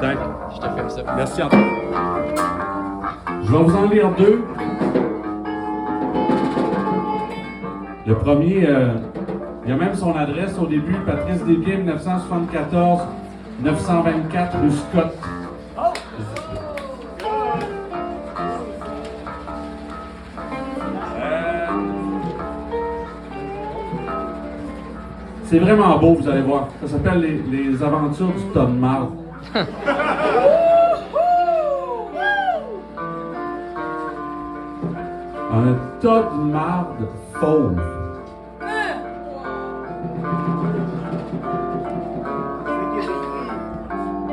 Tiens, Je te fais ça. merci Antoine. Je vais vous en lire deux. Le premier, il y a même son adresse au début, Patrice Desbiens, 1974, 924 rue Scott. C'est vraiment beau, vous allez voir. Ça s'appelle les aventures du tas de marde. Un tas de marde fauve.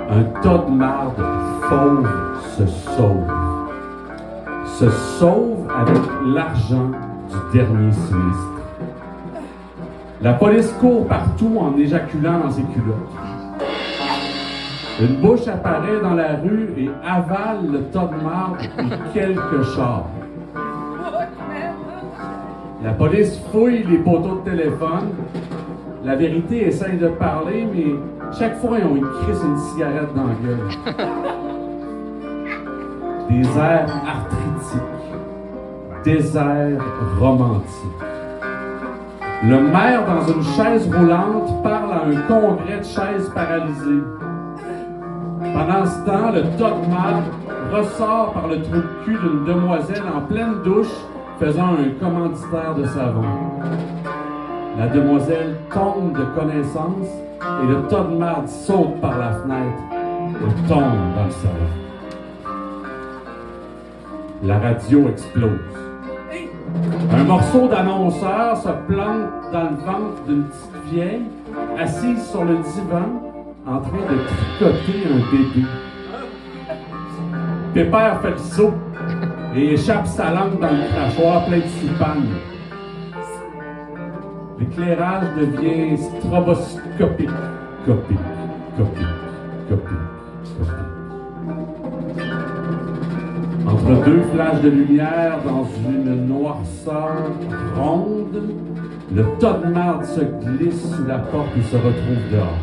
Un tas de marde fauve se sauve. Se sauve avec l'argent du dernier sinistre. La police court partout en éjaculant dans ses culottes. Une bouche apparaît dans la rue et avale le tas de marde et quelques chars. La police fouille les poteaux de téléphone. La vérité essaye de parler, mais chaque fois, ils ont une cigarette dans la gueule. Des airs arthritiques. Des airs romantiques. Le maire, dans une chaise roulante, parle à un congrès de chaises paralysées. Pendant ce temps, le tas de marde ressort par le trou de cul d'une demoiselle en pleine douche, faisant un commanditaire de savon. La demoiselle tombe de connaissance et le tas de marde saute par la fenêtre et tombe dans le salon. La radio explose. Un morceau d'annonceur se plante dans le ventre d'une petite vieille assise sur le divan en train de tricoter un bébé. Pépère fait le saut et échappe sa langue dans le crachoir plein de soupagne. L'éclairage devient stroboscopique. Copique, copique, copique, copique. Entre deux flashs de lumière dans une noirceur ronde, le tas de marde se glisse sous la porte et se retrouve dehors.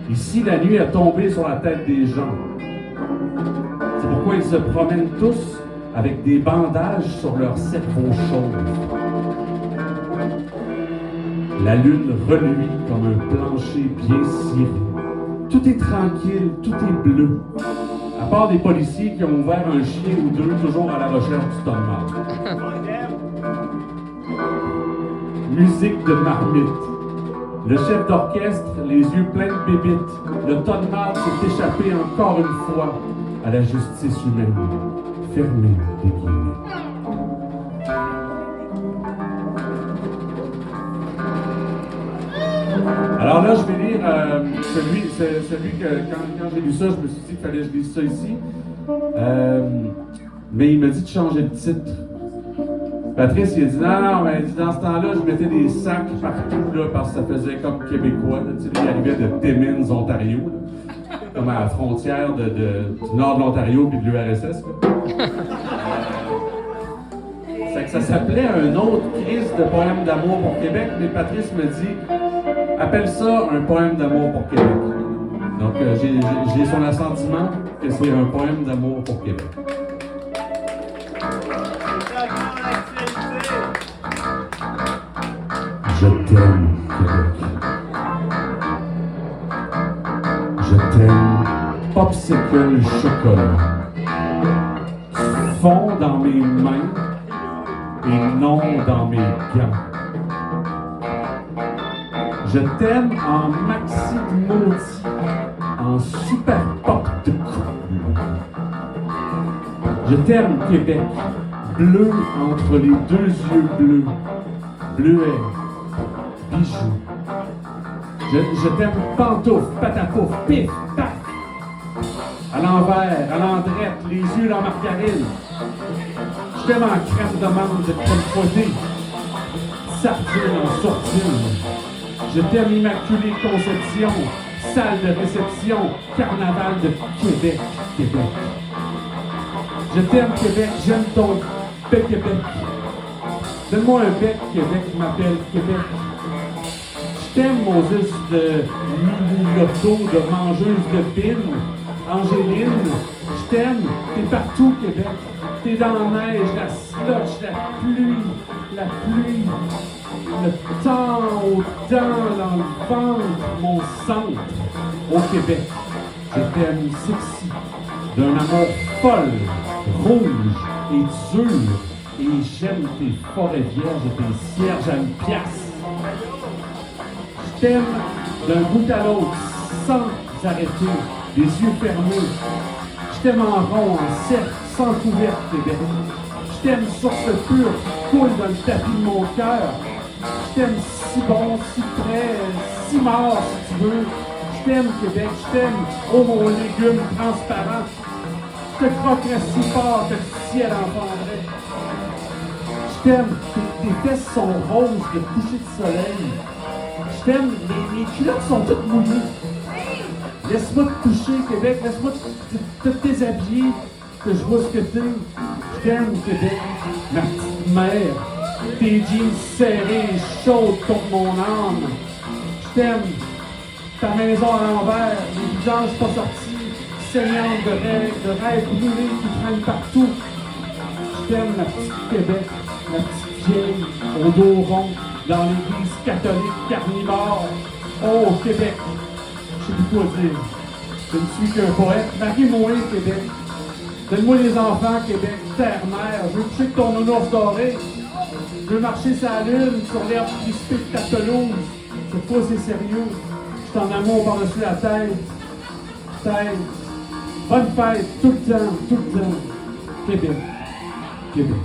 Ici, la nuit a tombé sur la tête des gens. C'est pourquoi ils se promènent tous avec des bandages sur leur cerveau chauve. La lune reluit comme un plancher bien ciré. Tout est tranquille, tout est bleu. À part des policiers qui ont ouvert un chien ou deux, toujours à la recherche du tas de marde. Musique de marmite. Le chef d'orchestre, les yeux pleins de bébites. Le tas de marde s'est échappé encore une fois à la justice humaine. Fermez les guillemets. Alors là, je vais lire celui que, quand j'ai lu ça, je me suis dit qu'il fallait que je lise ça ici. Mais il m'a dit de changer de titre. Patrice, il a dit non, mais dans ce temps-là, je mettais des sacs partout, là, parce que ça faisait comme québécois. Là, tu sais, il arrivait de Timmins, Ontario, là, comme à la frontière du nord de l'Ontario puis de l'URSS. Ça s'appelait un autre crise de poème d'amour pour Québec, mais Patrice me dit appelle ça un poème d'amour pour Québec. Donc, j'ai son assentiment que c'est un poème d'amour pour Québec. Je t'aime, Québec. Je t'aime, popsicle chocolat. Tu fonds dans mes mains et non dans mes gants. Je t'aime en maxi maudit, en super pop de cool. Je t'aime, Québec, bleu entre les deux yeux bleus, bleuet, bijou. Je t'aime pantouf, patapouf, pif, paf. À l'envers, à l'endrette, les yeux dans margarine. Je t'aime en crème de menthe de crème fouettée, sardine en sourdine. Je t'aime immaculée conception, salle de réception, carnaval de Québec, Québec. Je t'aime Québec, j'aime ton bec Québec. Donne-moi un bec Québec qui m'appelle Québec. Je Je t'aime, Moses de Loto, de mangeuse de pine, Angéline. Je t'aime, t'es partout, Québec. T'es dans la neige, la slush, la pluie, le temps au dents dans le ventre, mon centre. Au Québec, je t'aime sexy, d'un amour folle, rouge et dur. Et j'aime tes forêts vierges et tes cierges à une pièce. Je t'aime d'un bout à l'autre, sans arrêter, les yeux fermés. Je t'aime en rond, en cercle, sans couverte, Québec. Je t'aime sur ce pur qui coule dans le tapis de mon cœur. Je t'aime si bon, si près, si mort, si tu veux. Je t'aime, Québec, je t'aime, oh mon légume transparent. Je te croquerais si fort que le ciel en vendrait. Je t'aime, tes fesses sont roses de coucher de soleil. Je t'aime, mes culottes sont toutes mouillées. Laisse-moi te toucher, Québec, laisse-moi te déshabiller, que je vois ce que t'es. Je t'aime, Québec, ma petite mère. Tes jeans serrés et chaudes contre mon âme. Je t'aime, ta maison à l'envers, les visages pas sortis, saignantes de rêves brûlés qui traînent partout. Je t'aime, ma petite Québec, ma petite vieille, au dos rond, dans l'église catholique carnivore. Oh, Québec, je sais plus quoi dire. Je ne suis qu'un poète. Marie-moi, Québec. Donne-moi les enfants, Québec, terre-mère. Je veux coucher de ton nounours doré. Je veux marcher sa lune sur l'herbe crispée de ta pelouse. Cette fois, c'est sérieux. Je suis en amour par-dessus la tête. Bonne fête, tout le temps, Québec. Québec.